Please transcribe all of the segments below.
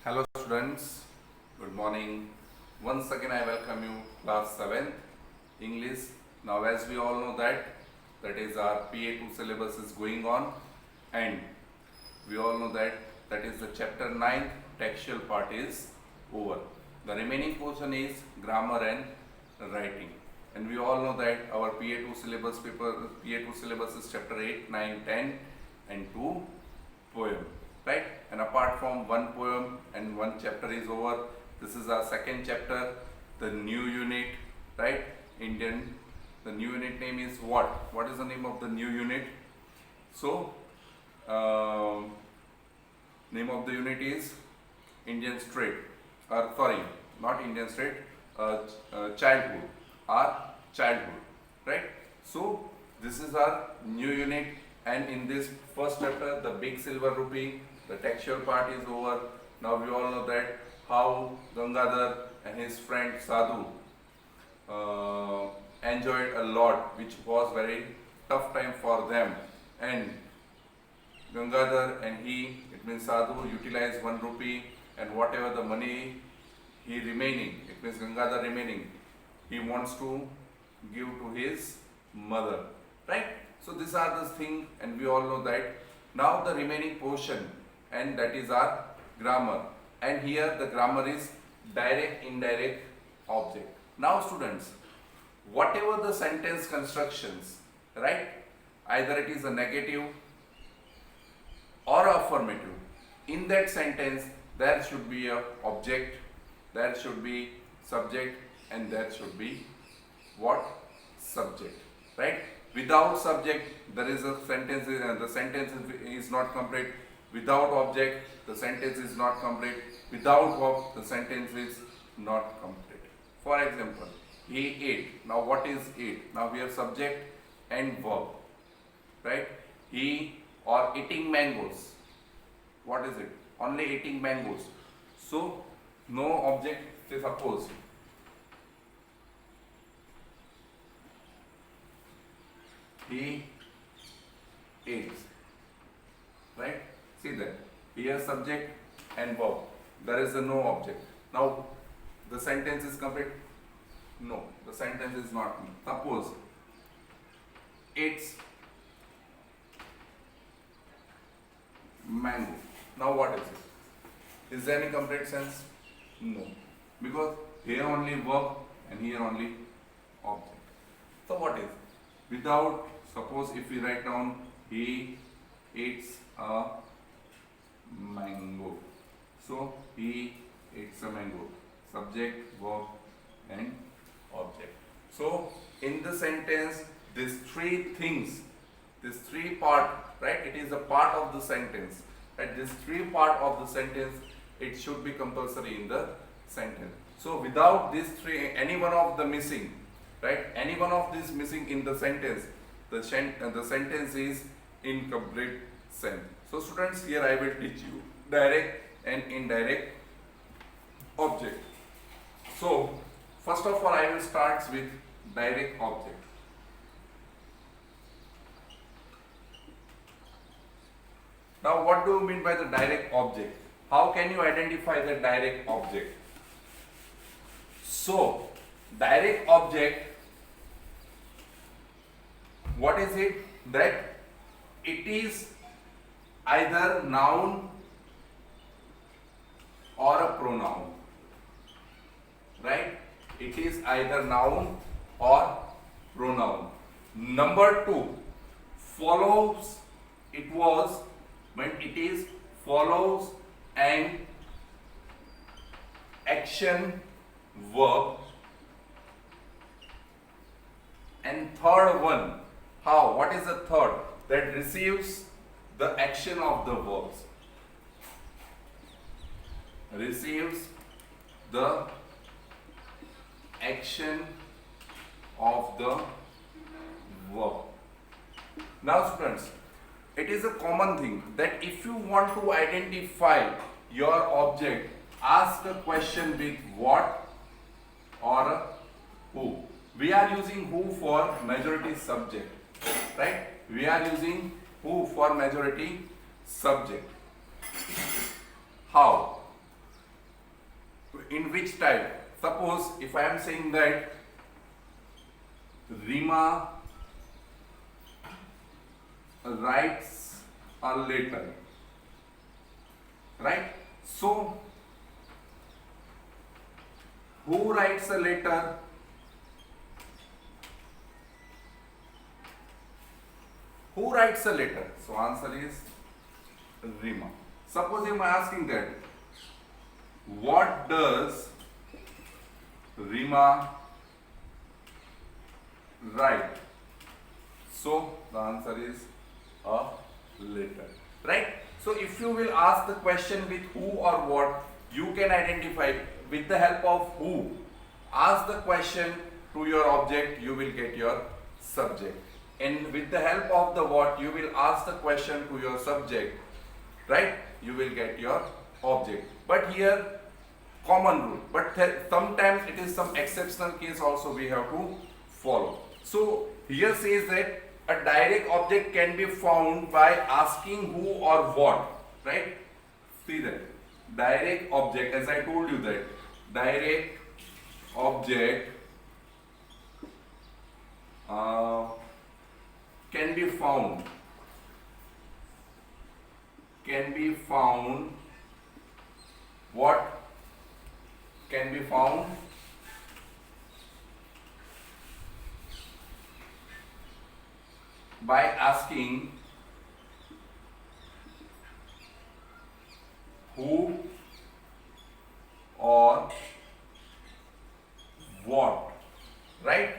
Hello students, good morning. Once again I welcome you class 7th English. Now as we all know that is our PA2 syllabus is going on, and we all know that is the chapter 9 textual part is over. The remaining portion is grammar and writing, and we all know that our PA2 syllabus is chapter 8, 9, 10 and 2 poem, right? And apart from one poem and one chapter is over, this is our second chapter, the new unit, right? The new unit name is what? What is the name of the new unit? So, name of the unit is Indian Street, not Indian Street, childhood, right? So, this is our new unit, and in this first chapter, the big silver rupee, the textual part is over. Now we all know that how Gangadhar and his friend Sadhu enjoyed a lot, which was very tough time for them, and Gangadhar and it means Sadhu, utilized 1 rupee, and whatever the money he remaining, it means Gangadhar remaining, he wants to give to his mother, right? So these are the things, and we all know that. Now the remaining portion, and that is our grammar, and here the grammar is direct, indirect, object. Now students, whatever the sentence constructions, right, either it is a negative or affirmative, in that sentence there should be a object, there should be subject, and there should be what? Subject, right? Without subject there is a sentence, the sentence is not complete. Without object the sentence is not complete. Without verb the sentence is not complete. For example, he ate. Now what is ate? Now we have subject and verb, right? He or eating mangoes. What is it? Only eating mangoes. So no object. Say suppose he eats, right? See that here subject and verb, there is a no object. Now the sentence is complete? No, the sentence is not. Suppose it's mango. Now what is it? Is there any complete sense? No, because here only verb and here only object. So what is without? Suppose if we write down he eats a mango. So he eats a mango. Subject, verb and object. So in the sentence, these three things, this three part, right? It is a part of the sentence. Right? This three part of the sentence, it should be compulsory in the sentence. So without these three, any one of the missing, right? Any one of these missing in the sentence, the sentence is incomplete sentence. So students, here I will teach you direct and indirect object. So first of all, I will start with direct object. Now what do you mean by the direct object? How can you identify the direct object? So direct object, what is it? That it is either noun or a pronoun, right? It is either noun or pronoun. Number 2, follows, it was, when it is follows an action verb. And third one, how? What is the third? That receives the action of the verbs. Receives the action of the verb. Now students, it is a common thing that if you want to identify your object, ask a question with what or who. We are using who for majority subject, right? We are using who for majority subject. How? in which type? Suppose if I am saying that Rima writes a letter, right? So who writes a letter? Who writes a letter? So answer is Rima. Suppose I am asking that what does Rima write? So the answer is a letter, right? So if you will ask the question with who or what, you can identify with the help of who. Ask the question to your object, you will get your subject. And with the help of the what, you will ask the question to your subject, right? You will get your object. But here, common rule. But sometimes it is some exceptional case also we have to follow. So here says that a direct object can be found by asking who or what, right? See that direct object, as I told you that direct object can be found what can be found by asking who or what, right?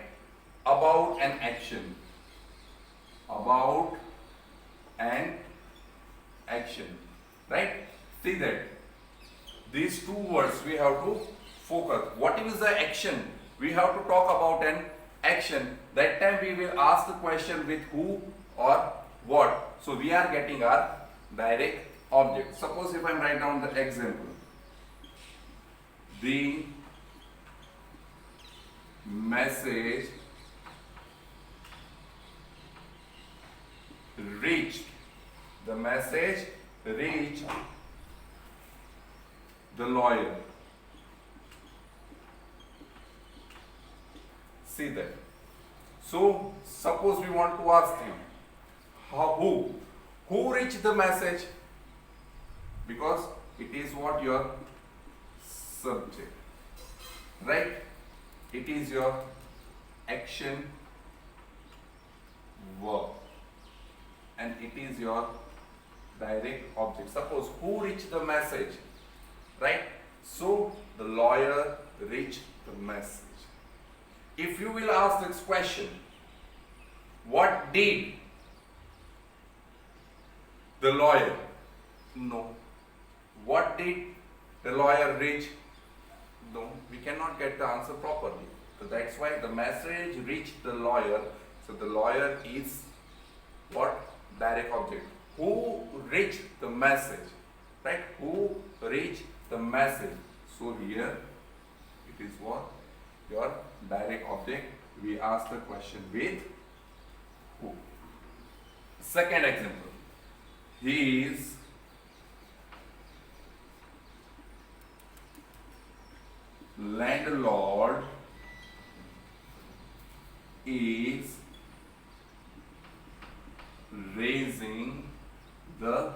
About an action, right? See that these two words we have to focus. What is the action? We have to talk about an action. That time we will ask the question with who or what. So we are getting our direct object. Suppose if I write down the example, the message reached the lawyer. See that. So suppose we want to ask him who reached the message, because it is what your subject, right? It is your action verb and it is your direct object. Suppose who reached the message, right? So the lawyer reached the message. If you will ask this question, what did the lawyer? No. What did the lawyer reach? No. We cannot get the answer properly. So that's why the message reached the lawyer. So the lawyer is what? Direct object. Who reached the message? Right? Who reached the message? So here it is what? Your direct object. We ask the question with who. Second example. His landlord is raising the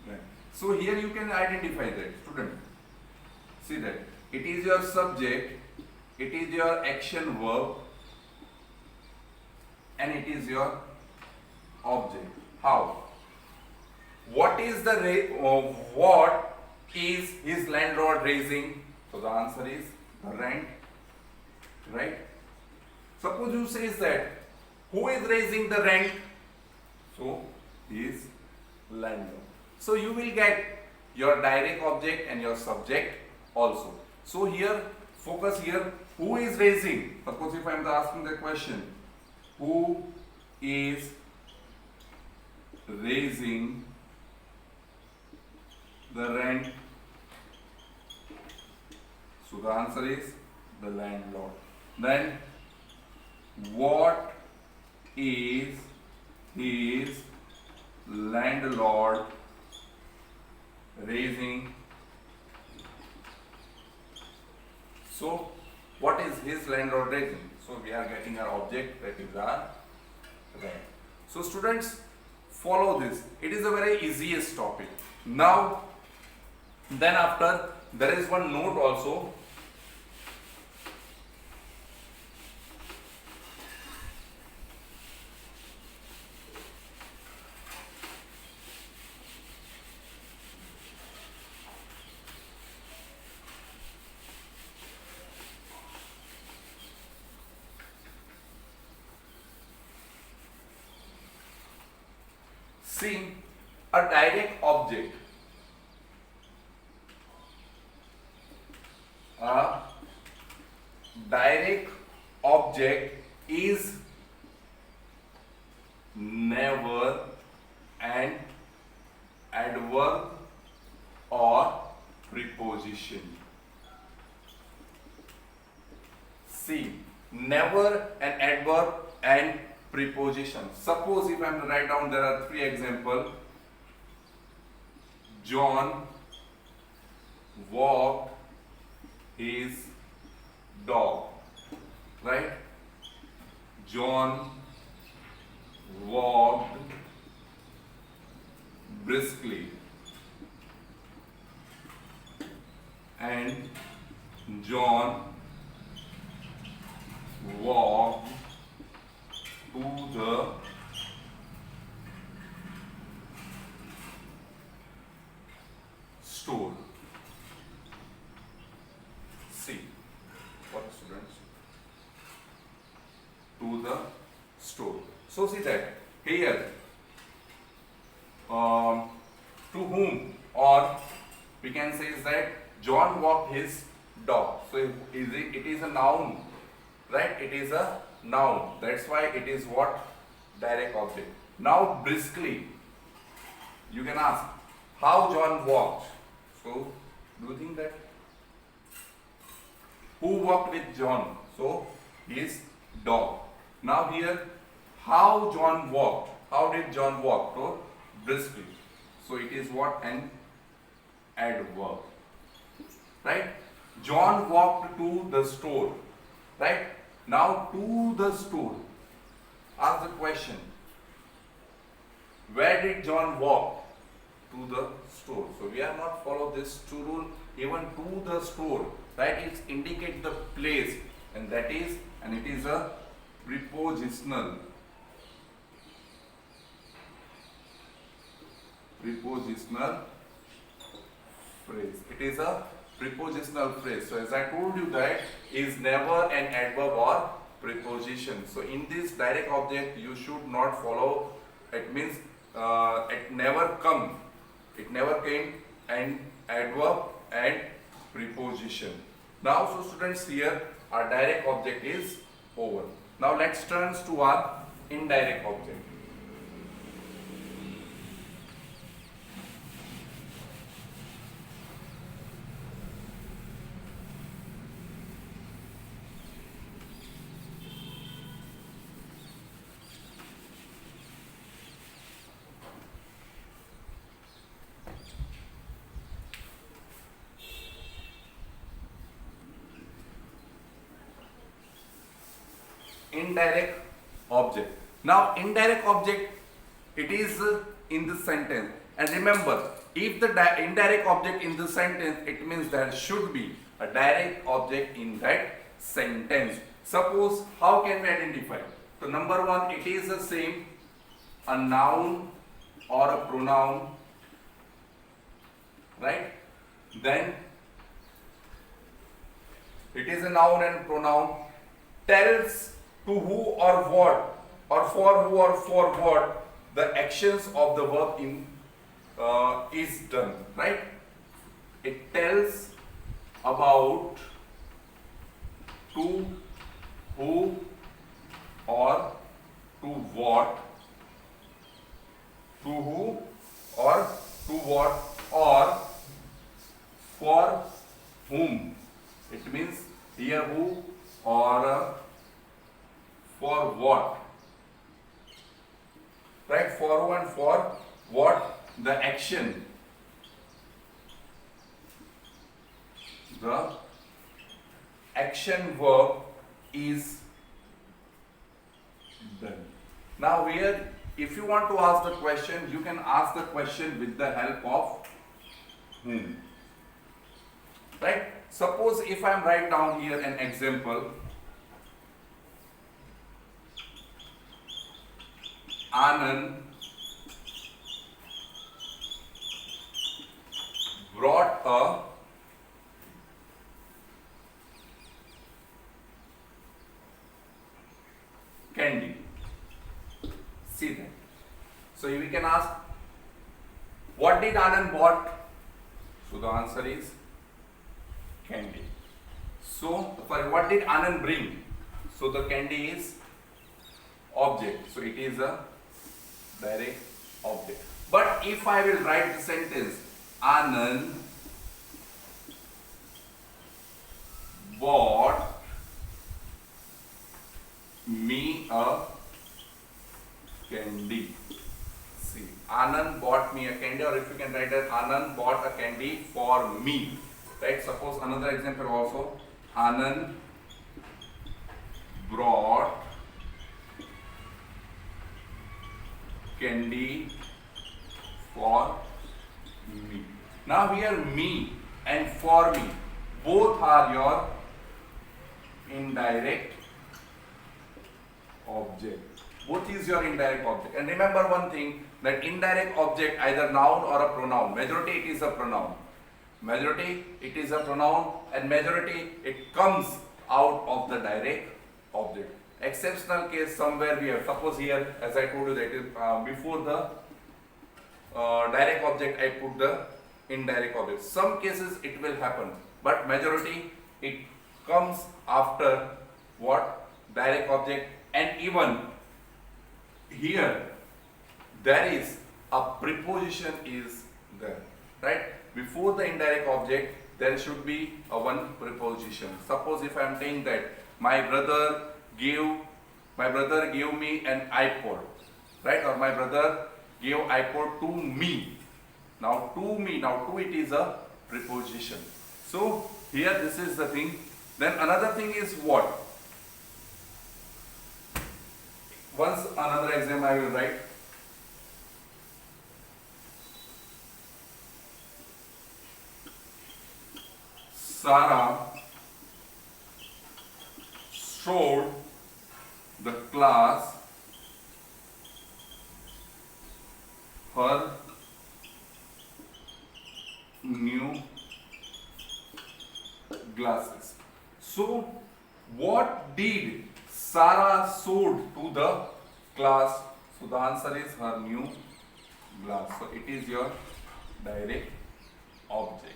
rent. So here you can identify that, student. See that it is your subject, it is your action verb, and it is your object. How? What is the rate of what is his landlord raising? So the answer is the rent, right? Suppose you say that who is raising the rent? So his landlord. So you will get your direct object and your subject also. So here focus here, who is raising? Suppose if I am asking the question, who is raising the rent? So the answer is the landlord. Then what is his landlord raising So what is his land or region? So we are getting our object, that is our land. So students, follow this. It is a very easiest topic. Now, then after, there is one note also. See, a direct object. A direct object is never an adverb or preposition. See, never an adverb and preposition. Suppose if I am to write down, there are three examples. John walked his dog, right? John walked briskly, and John walked to the store. See, what students? To the store. So see that here, to whom, or we can say is that John walked his dog. So it is a noun, right? It is a noun. That's why it is what? Direct object. Now briskly, you can ask how John walked. So do you think that who walked with John? So his dog. Now here, how John walked. How did John walk? So briskly. So it is what? An adverb. Right? John walked to the store. Right? Now to the store. Ask the question. Where did John walk? To the store. So we are not follow this to rule. Even to the store. Right? It indicates the place. And that is, and it is a prepositional. Prepositional phrase. It is a prepositional phrase. So as I told you, that is never an adverb or preposition. So in this direct object you should not follow. It means it never come. It never came an adverb and preposition. Now so students, here our direct object is over. Now let's turn to our indirect object. Indirect object. Now indirect object, it is in the sentence, and remember, if the indirect object in the sentence, it means there should be a direct object in that sentence. Suppose, how can we identify? So number one, it is the same, a noun or a pronoun, right? Then it is a noun and pronoun, tells to who or what, or for who or for what the actions of the verb in is done, right? It tells about to who or to what, to who or to what, or for whom. It means here who or for what, right? For who and for what the action, the action verb is done. Now here, if you want to ask the question, you can ask the question with the help of whom. Right? Suppose if I am write down here an example, Anand brought a candy. See that. So we can ask, what did Anand bought? So the answer is candy. So, sorry, what did Anand bring? So the candy is object. So it is a direct object. But if I will write the sentence, Anand bought me a candy. See, Anand bought me a candy, or if you can write that Anand bought a candy for me. Right? Suppose another example also, Anand brought candy for me. Now here me and for me both are your indirect object. Both is your indirect object. And remember one thing, that indirect object either noun or a pronoun. Majority it is a pronoun. Majority it is a pronoun, and majority it comes out of the direct object. Exceptional case somewhere we have, suppose here as I told you that it is before the direct object I put the indirect object. Some cases it will happen, but majority it comes after what? Direct object. And even here there is a preposition is there, right? Before the indirect object there should be a one preposition. Suppose if I am saying that my brother gave me an iPod, right? Or my brother gave iPod to me. Now to me, now to it is a preposition. So here this is the thing. Then another thing is what? Once another example I will write. Sarah showed the class her new glasses. So what did Sarah showed to the class? So the answer is her new glass. So it is your direct object.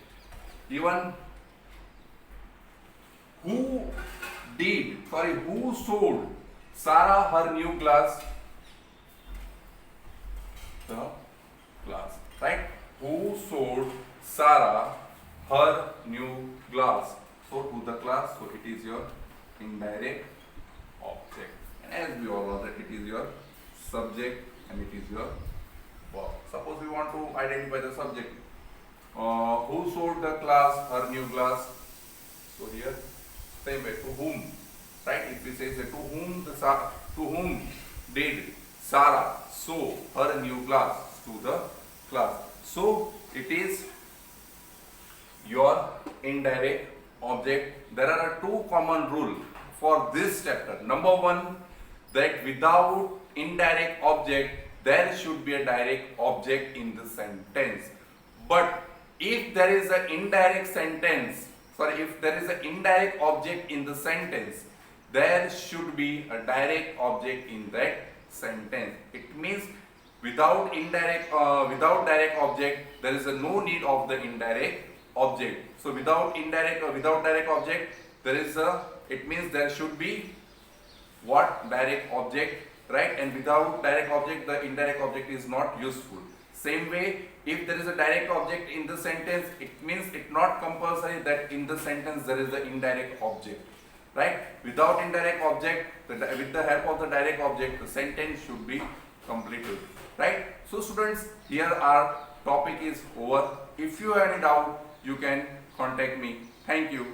Even who showed Sarah her new glass? The glass, right? Who showed Sarah her new glass? So to the class, so it is your indirect object. And as we all know that it is your subject and it is your verb. Suppose we want to identify the subject. Who showed the class her new glass? So here, same way, to whom, right? If we say to whom did Sarah show her new glass? To the class. So it is your indirect object. There are two common rules for this chapter. Number one, that without indirect object there should be a direct object in the sentence. But if there is an indirect object in the sentence, there should be a direct object in that sentence. It means without direct object there is no need of the indirect object. So without direct object it means there should be what? Direct object, right? And without direct object the indirect object is not useful. Same way, if there is a direct object in the sentence, it means it not compulsory that in the sentence there is the indirect object, right? Without indirect object, with the help of the direct object, the sentence should be completed, right? So students, here our topic is over. If you have any doubt, you can contact me. Thank you.